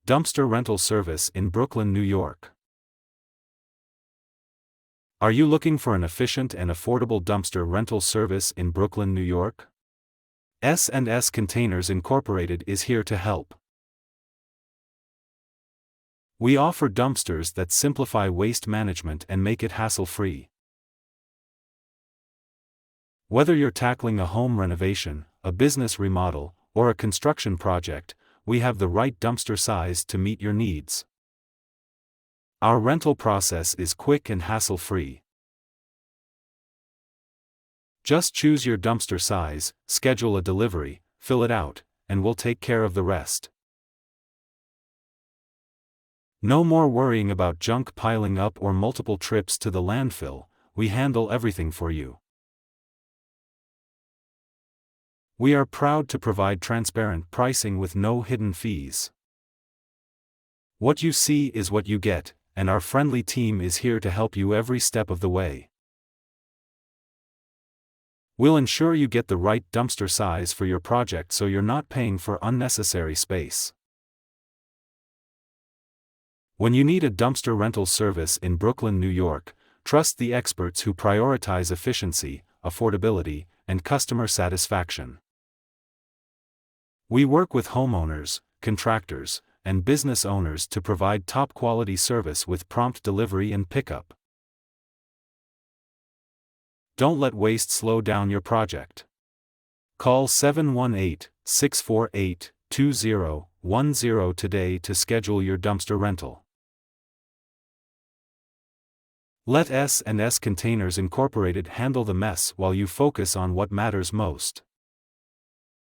Dumpster rental service in Brooklyn, New York. Are you looking for an efficient and affordable dumpster rental service in Brooklyn, New York? S&S Containers Incorporated is here to help. We offer dumpsters that simplify waste management and make it hassle-free. Whether you're tackling a home renovation, a business remodel, or a construction project, we have the right dumpster size to meet your needs. Our rental process is quick and hassle-free. Just choose your dumpster size, schedule a delivery, fill it out, and we'll take care of the rest. No more worrying about junk piling up or multiple trips to the landfill, we handle everything for you. We are proud to provide transparent pricing with no hidden fees. What you see is what you get, and our friendly team is here to help you every step of the way. We'll ensure you get the right dumpster size for your project so you're not paying for unnecessary space. When you need a dumpster rental service in Brooklyn, New York, trust the experts who prioritize efficiency, affordability, and customer satisfaction. We work with homeowners, contractors, and business owners to provide top-quality service with prompt delivery and pickup. Don't let waste slow down your project. Call 718-648-2010 today to schedule your dumpster rental. Let S&S Containers Incorporated handle the mess while you focus on what matters most.